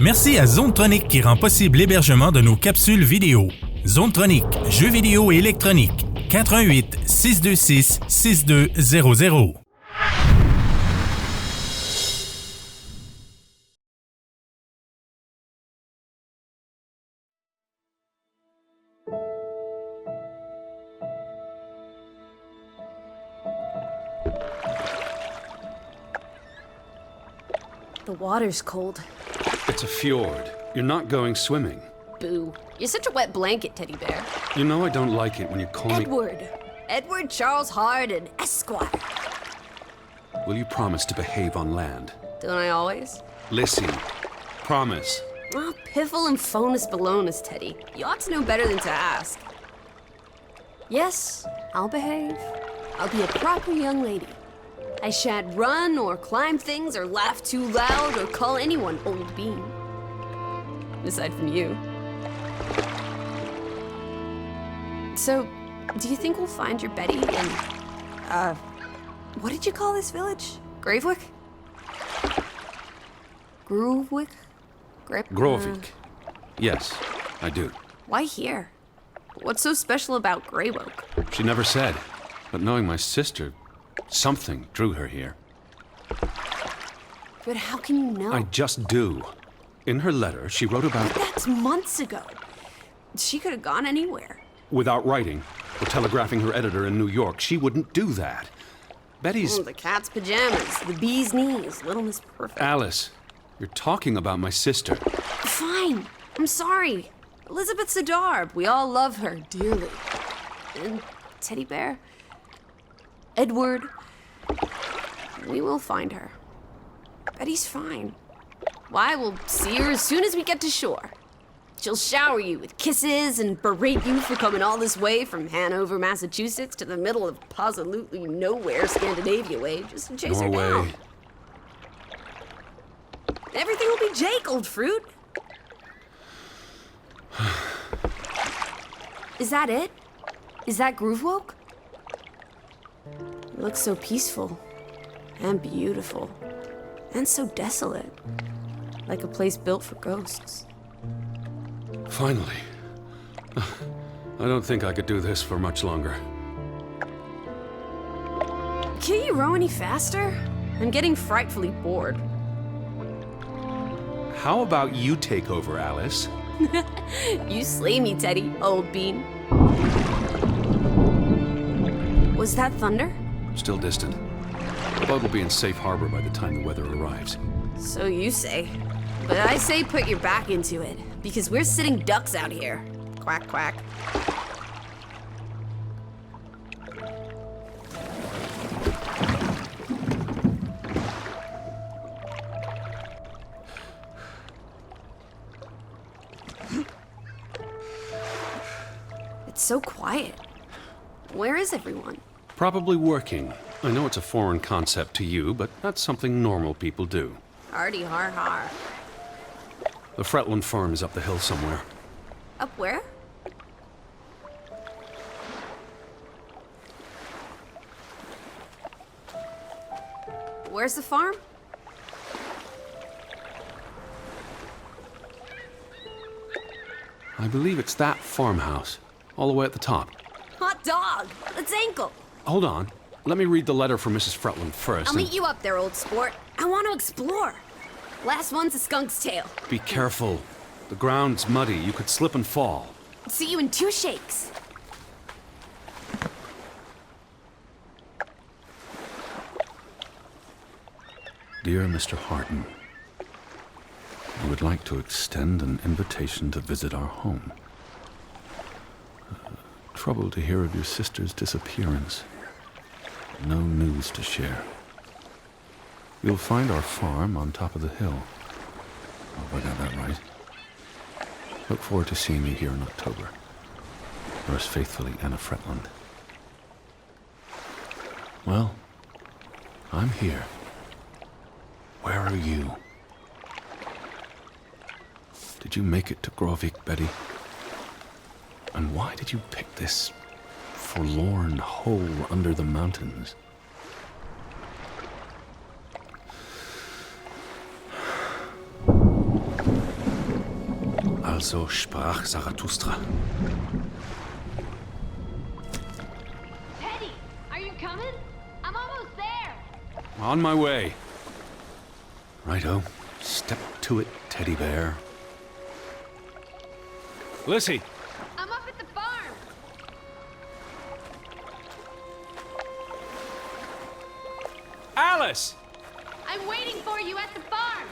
Merci à Zonetronic qui rend possible l'hébergement de nos capsules vidéo. Zonetronic, jeux vidéo et électronique. 88 626 6200. The water's cold. It's a fjord. You're not going swimming. Boo. You're such a wet blanket, teddy bear. You know I don't like it when you call me... Edward Charles Harden, Esquire. Will you promise to behave on land? Don't I always? Lissie, promise. Oh, piffle and phonus balonus, Teddy. You ought to know better than to ask. Yes, I'll behave. I'll be a proper young lady. I shan't run or climb things or laugh too loud or call anyone old bean. Aside from you. So, do you think we'll find your Betty in, what did you call this village? Gravewick? Groovewick? Graavik. Yes, I do. Why here? What's so special about Greywoke? She never said, but knowing my sister, something drew her here. But how can you know? I just do. In her letter, she wrote about... That's months ago. She could have gone anywhere. Without writing or telegraphing her editor in New York, she wouldn't do that. Betty's... Oh, the cat's pajamas, the bee's knees, Little Miss Perfect. Alice, you're talking about my sister. Fine. I'm sorry. Elizabeth Sidarb. We all love her dearly. And Teddy Bear? Edward? We will find her. Betty's fine. Why, we'll see her as soon as we get to shore. She'll shower you with kisses and berate you for coming all this way from Hanover, Massachusetts to the middle of absolutely nowhere Scandinavia way just to chase her down. Everything will be Jake, old fruit. Is that it? Is that Groovewoke? It looks so peaceful and beautiful and so desolate, like a place built for ghosts. Finally. I don't think I could do this for much longer. Can't you row any faster? I'm getting frightfully bored. How about you take over, Alice? You slay me, Teddy, old bean. Was that thunder? Still distant. The boat will be in safe harbor by the time the weather arrives. So you say. But I say put your back into it, because we're sitting ducks out here. Quack, quack. It's so quiet. Where is everyone? Probably working. I know it's a foreign concept to you, but that's something normal people do. Hardy har har. The Fretland farm is up the hill somewhere. Up where? Where's the farm? I believe it's that farmhouse, all the way at the top. Hot dog! Let's ankle! Hold on. Let me read the letter from Mrs. Fretland first. I'll meet you up there, old sport. I want to explore. Last one's a skunk's tail. Be careful. The ground's muddy. You could slip and fall. See you in 2 shakes. Dear Mr. Harden, I would like to extend an invitation to visit our home. Troubled to hear of your sister's disappearance. No news to share. You'll find our farm on top of the hill. I hope I got that right. Look forward to seeing you here in October. Yours faithfully, Anna Fretland. Well, I'm here. Where are you? Did you make it to Graavik, Betty? And why did you pick this forlorn hole under the mountains? Also sprach Zarathustra. Teddy, are you coming? I'm almost there. On my way. Righto. Step to it, teddy bear. Lissie! I'm up at the farm. Alice! I'm waiting for you at the farm.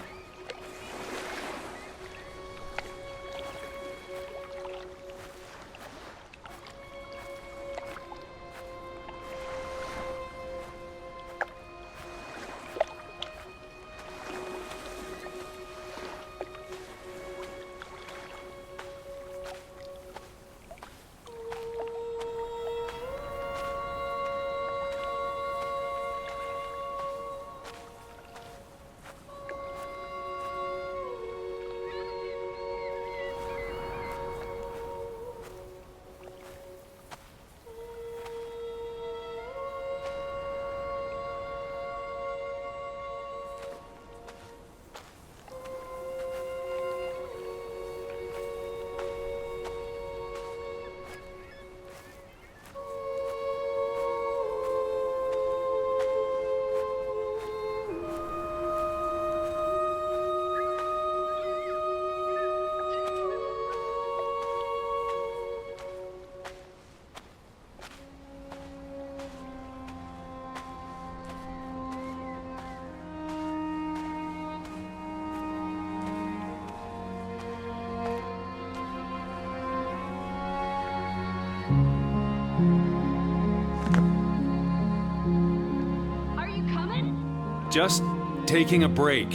Just taking a break.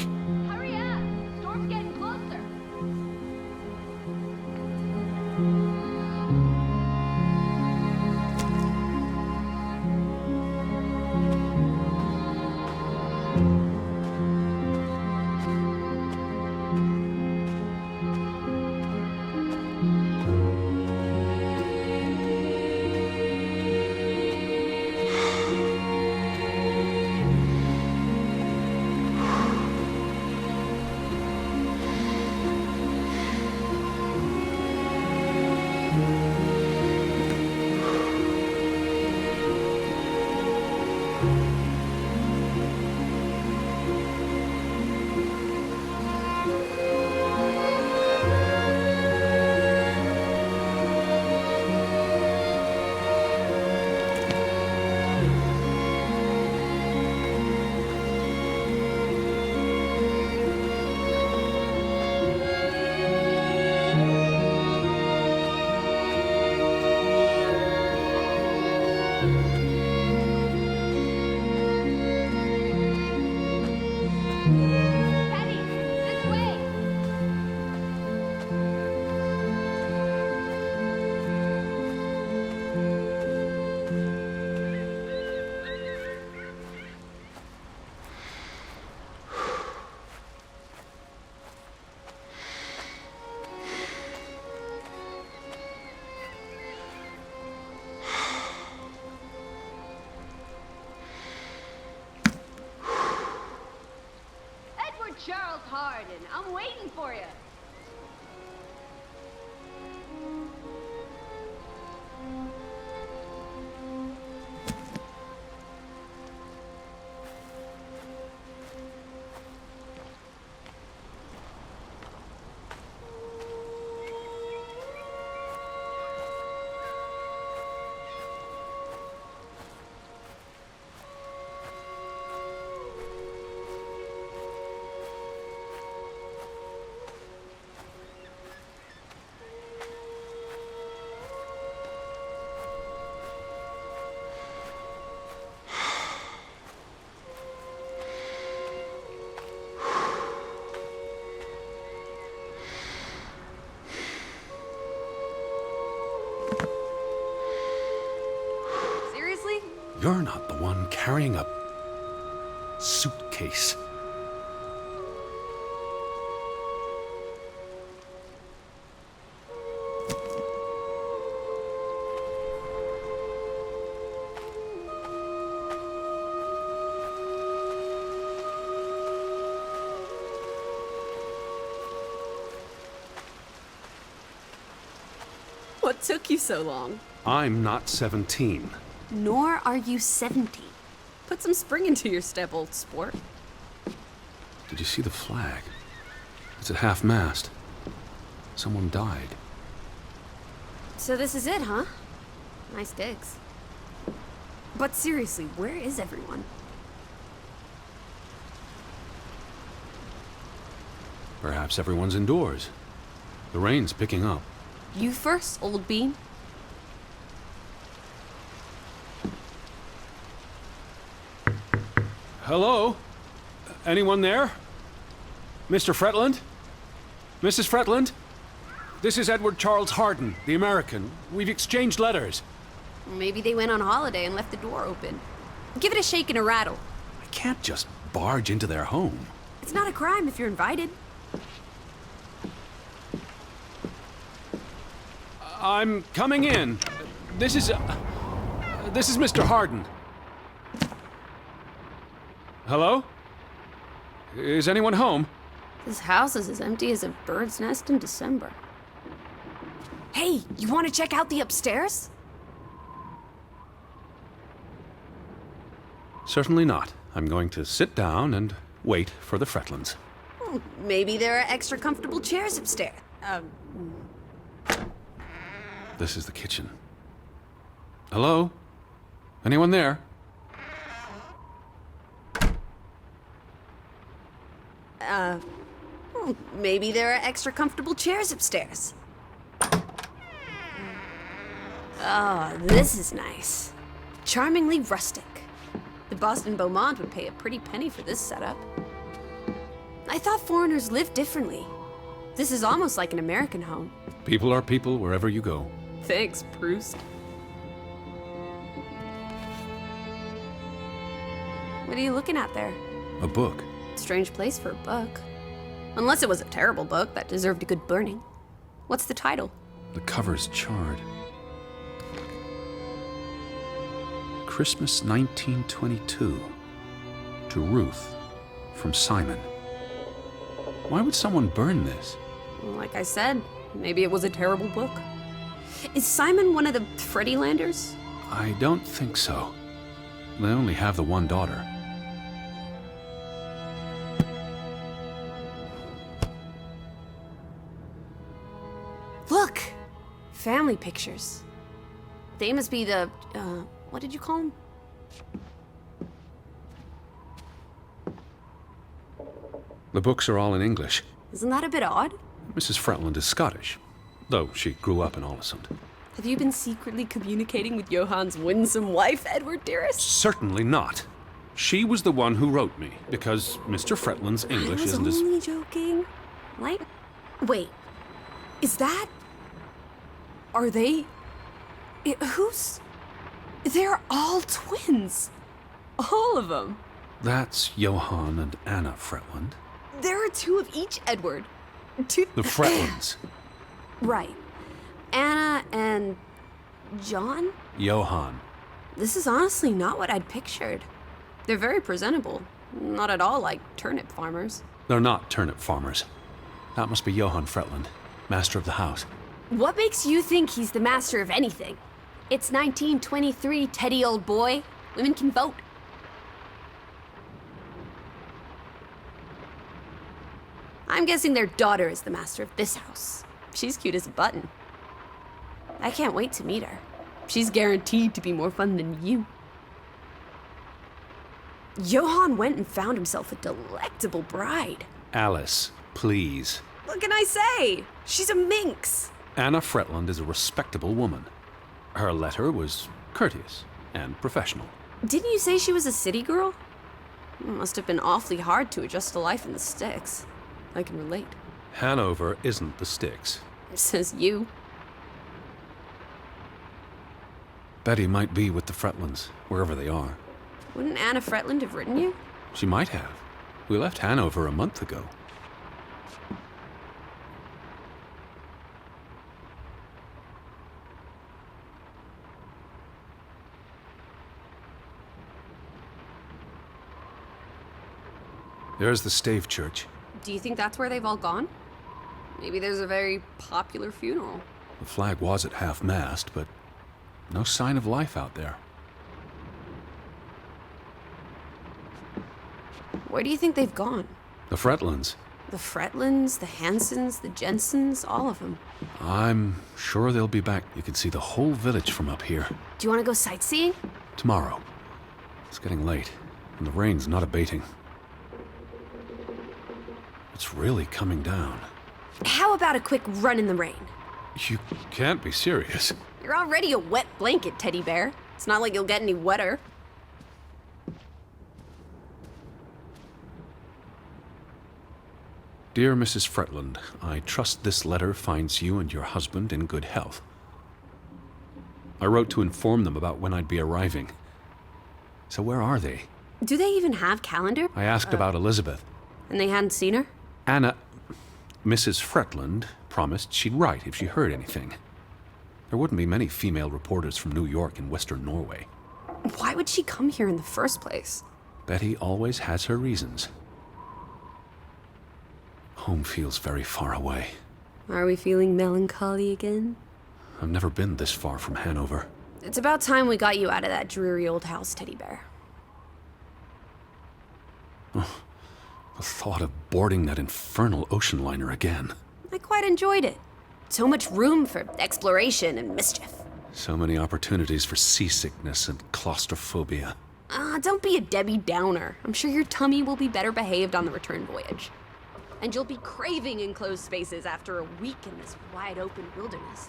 Hurry up. Storm's getting closer. Teddy, this way. Edward Charles Hardin, I'm waiting for you. Seriously? You're not the one carrying a suitcase. What took you so long? I'm not 17. Nor are you 70. Put some spring into your step, old sport. Did you see the flag? It's at half-mast. Someone died. So this is it, huh? Nice digs. But seriously, where is everyone? Perhaps everyone's indoors. The rain's picking up. You first, old bean. Hello? Anyone there? Mr. Fretland? Mrs. Fretland? This is Edward Charles Harden, the American. We've exchanged letters. Maybe they went on holiday and left the door open. Give it a shake and a rattle. I can't just barge into their home. It's not a crime if you're invited. I'm coming in. This is Mr. Harden. Hello? Is anyone home? This house is as empty as a bird's nest in December. Hey, you want to check out the upstairs? Certainly not. I'm going to sit down and wait for the Fretlands. Maybe there are extra comfortable chairs upstairs. This is the kitchen. Hello? Anyone there? Maybe there are extra comfortable chairs upstairs. Oh, this is nice. Charmingly rustic. The Boston Beaumont would pay a pretty penny for this setup. I thought foreigners lived differently. This is almost like an American home. People are people wherever you go. Thanks, Proust. What are you looking at there? A book. Strange place for a book. Unless it was a terrible book that deserved a good burning. What's the title? The cover's charred. Christmas 1922. To Ruth. From Simon. Why would someone burn this? Like I said, maybe it was a terrible book. Is Simon one of the Freddylanders? I don't think so. They only have the one daughter. Look! Family pictures. They must be the, what did you call them? The books are all in English. Isn't that a bit odd? Mrs. Fretland is Scottish, though she grew up in Aalesund. Have you been secretly communicating with Johann's winsome wife, Edward, dearest? Certainly not. She was the one who wrote me, because Mr. Fretland's English isn't as... I was only joking. Like, wait, is that... Are they... Who's... They're all twins. All of them. That's Johann and Anna Fretland. There are two of each, Edward. Two... The Fretlands. Right. Anna and... John? Johann. This is honestly not what I'd pictured. They're very presentable. Not at all like turnip farmers. They're not turnip farmers. That must be Johann Fretland, master of the house. What makes you think he's the master of anything? It's 1923, Teddy, old boy. Women can vote. I'm guessing their daughter is the master of this house. She's cute as a button. I can't wait to meet her. She's guaranteed to be more fun than you. Johann went and found himself a delectable bride. Alice, please. What can I say? She's a minx. Anna Fretland is a respectable woman. Her letter was courteous and professional. Didn't you say she was a city girl? It must have been awfully hard to adjust to life in the sticks. I can relate. Hanover isn't the sticks. Says you. Betty might be with the Fretlands, wherever they are. Wouldn't Anna Fretland have written you? She might have. We left Hanover a month ago. There's the Stave Church. Do you think that's where they've all gone? Maybe there's a very popular funeral. The flag was at half-mast, but no sign of life out there. Where do you think they've gone? The Fretlands. The Fretlands, the Hansons, the Jensens, all of them. I'm sure they'll be back. You can see the whole village from up here. Do you want to go sightseeing? Tomorrow. It's getting late, and the rain's not abating. It's really coming down. How about a quick run in the rain? You can't be serious. You're already a wet blanket, teddy bear. It's not like you'll get any wetter. Dear Mrs. Fretland, I trust this letter finds you and your husband in good health. I wrote to inform them about when I'd be arriving. So where are they? Do they even have calendar? I asked about Elizabeth. And they hadn't seen her? Anna... Mrs. Fretland promised she'd write if she heard anything. There wouldn't be many female reporters from New York and Western Norway. Why would she come here in the first place? Betty always has her reasons. Home feels very far away. Are we feeling melancholy again? I've never been this far from Hanover. It's about time we got you out of that dreary old house, teddy bear. Oh, the thought of boarding that infernal ocean liner again. I quite enjoyed it. So much room for exploration and mischief. So many opportunities for seasickness and claustrophobia. Don't be a Debbie Downer. I'm sure your tummy will be better behaved on the return voyage. And you'll be craving enclosed spaces after a week in this wide-open wilderness.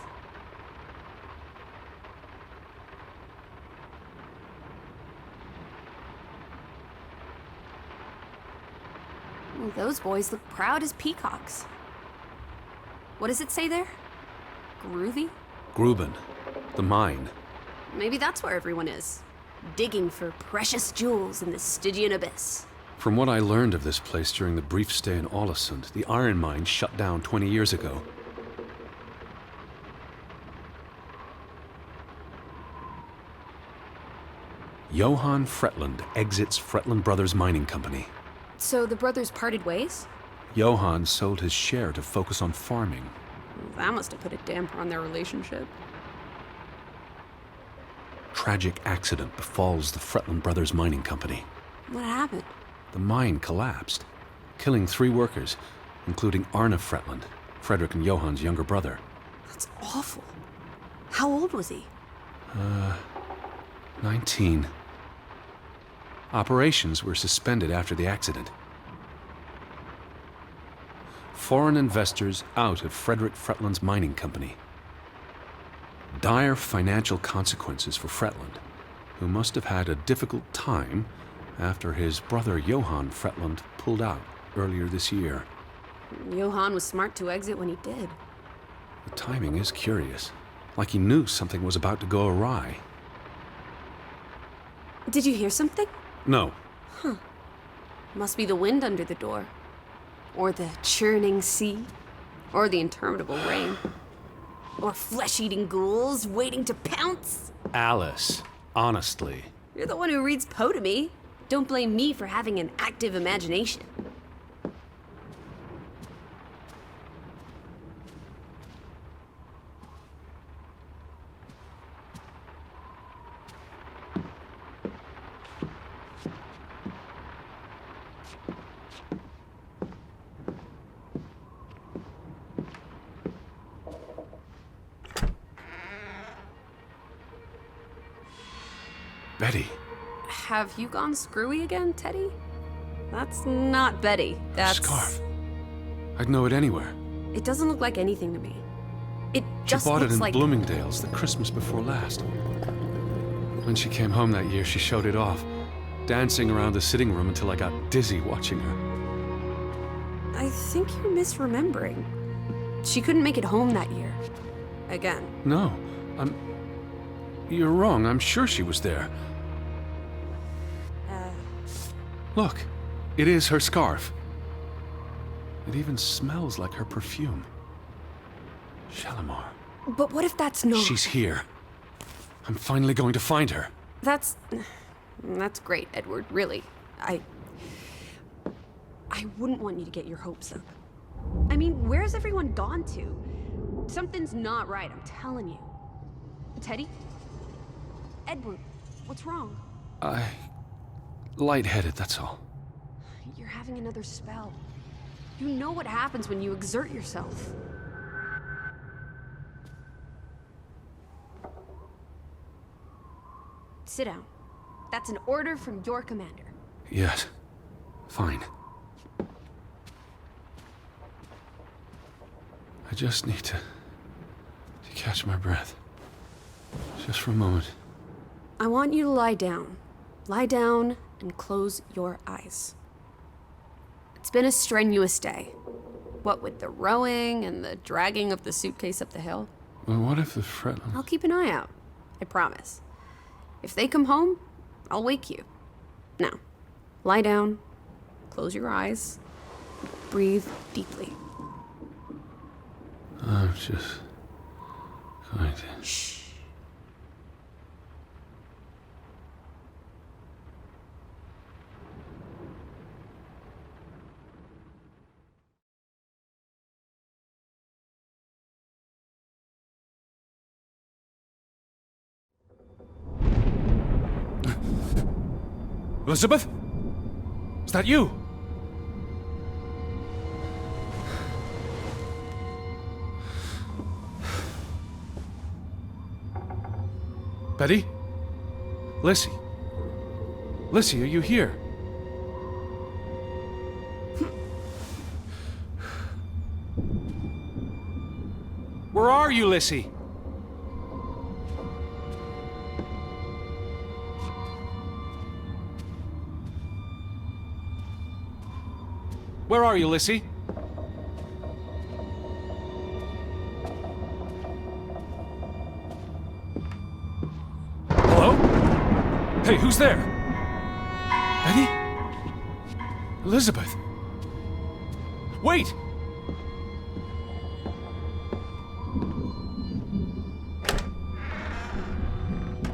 Well, those boys look proud as peacocks. What does it say there? Groovy? Gruben. The mine. Maybe that's where everyone is. Digging for precious jewels in the Stygian abyss. From what I learned of this place during the brief stay in Ålesund, the iron mine shut down 20 years ago. Johan Fretland exits Fretland Brothers Mining Company. So the brothers parted ways? Johan sold his share to focus on farming. That must have put a damper on their relationship. Tragic accident befalls the Fretland Brothers Mining Company. What happened? The mine collapsed, killing 3 workers, including Arne Fretland, Frederick and Johan's younger brother. That's awful. How old was he? 19. Operations were suspended after the accident. Foreign investors out of Frederick Fretland's mining company. Dire financial consequences for Fretland, who must have had a difficult time after his brother Johan Fretland pulled out earlier this year. Johan was smart to exit when he did. The timing is curious, like he knew something was about to go awry. Did you hear something? No. Must be the wind under the door. Or the churning sea. Or the interminable rain. Or flesh-eating ghouls waiting to pounce. Alice, honestly. You're the one who reads Poe to me. Don't blame me for having an active imagination. Betty. Have you gone screwy again, Teddy? That's not Betty. That's... Scarf. I'd know it anywhere. It doesn't look like anything to me. It She just bought it looks in like... Bloomingdale's the Christmas before last. When she came home that year, she showed it off, dancing around the sitting room until I got dizzy watching her. I think you're misremembering. She couldn't make it home that year. Again. No, You're wrong. I'm sure she was there. Look, it is her scarf. It even smells like her perfume. Shalimar. But what if that's not... She's here. I'm finally going to find her. That's great, Edward, really. I wouldn't want you to get your hopes up. I mean, where's everyone gone to? Something's not right, I'm telling you. Teddy? Edward, what's wrong? Lightheaded, that's all. You're having another spell. You know what happens when you exert yourself. Sit down. That's an order from your commander. Yes. Fine. I just need to catch my breath. Just for a moment. I want you to lie down. Lie down and close your eyes. It's been a strenuous day. What with the rowing and the dragging of the suitcase up the hill. Well, what if the fret... I'll keep an eye out. I promise. If they come home, I'll wake you. Now, lie down, close your eyes, breathe deeply. I'm just going to... Shh. Elizabeth? Is that you? Betty? Lissie? Lissie, are you here? Where are you, Lissie? Where are you, Lissie? Hello? Hey, who's there? Betty? Elizabeth? Wait!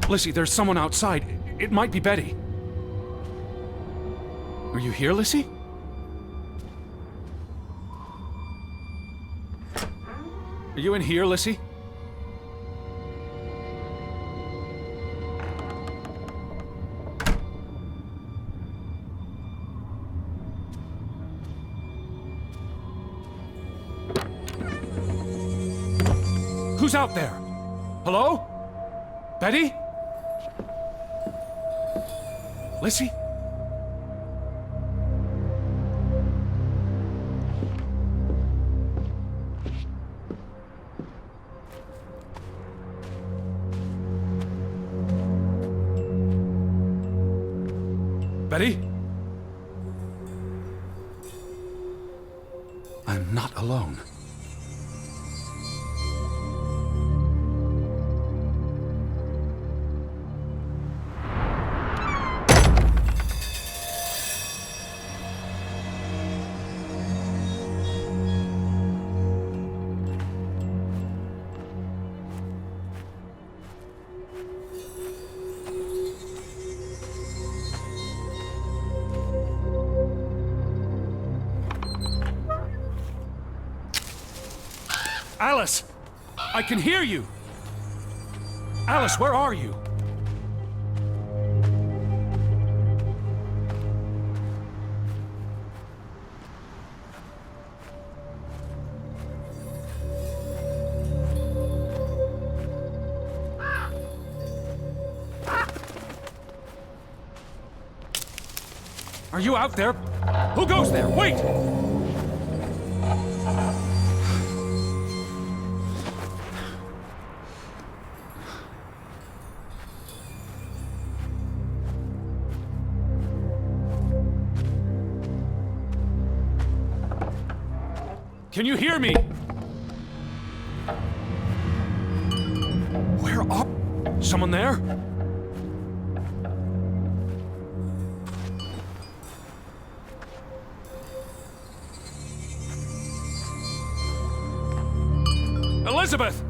Lissie, there's someone outside. It might be Betty. Are you here, Lissie? Are you in here, Lissie? Who's out there? Hello? Betty? Lissie? Betty? I'm not alone. Alice! I can hear you! Alice, where are you? Are you out there? Who goes there? Wait! Can you hear me? Where are... Someone there? Elizabeth!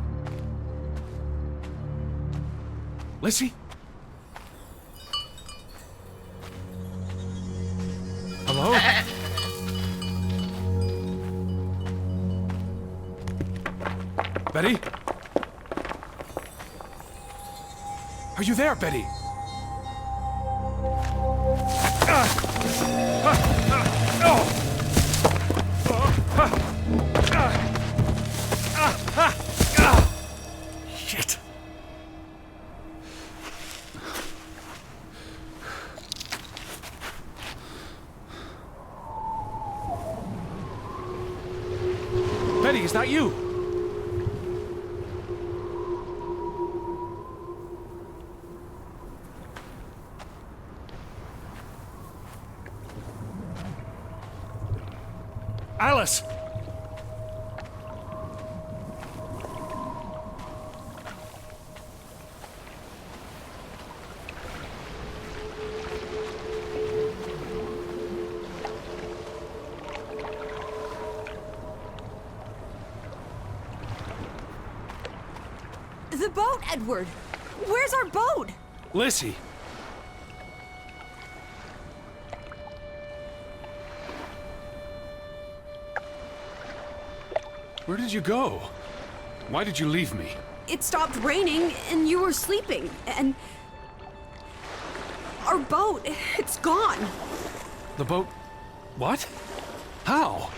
Lissie? Hello? Betty? Are you there, Betty? Shit. Betty, is that you? Alice! The boat, Edward! Where's our boat? Lissie! Where did you go? Why did you leave me? It stopped raining and you were sleeping, and our boat, it's gone. The boat... What? How?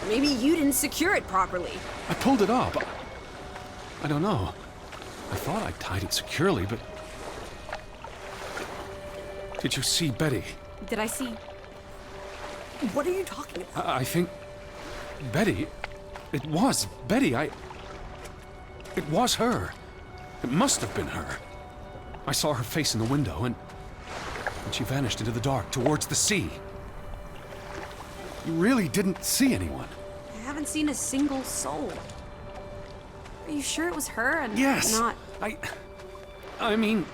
Maybe you didn't secure it properly. I pulled it up. I don't know. I thought I tied it securely, but... Did you see Betty? Did I see... What are you talking about? I think... Betty... It was Betty. It was her. It must have been her. I saw her face in the window, and she vanished into the dark towards the sea. You really didn't see anyone? I haven't seen a single soul. Are you sure it was her and Yes. not... I mean,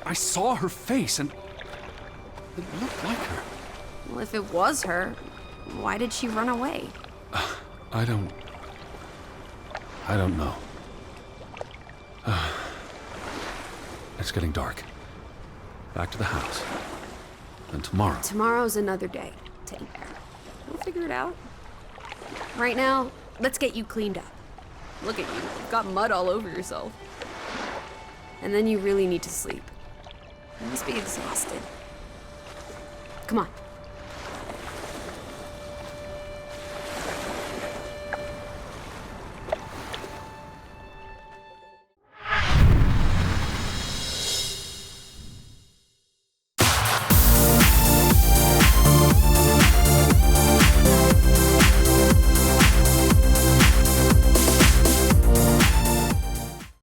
I saw her face, and it looked like her. Well, if it was her, why did she run away? I don't know. It's getting dark. Back to the house. And tomorrow. Tomorrow's another day, Teddy Bear. We'll figure it out. Right now, let's get you cleaned up. Look at you. You've got mud all over yourself. And then you really need to sleep. You must be exhausted. Come on.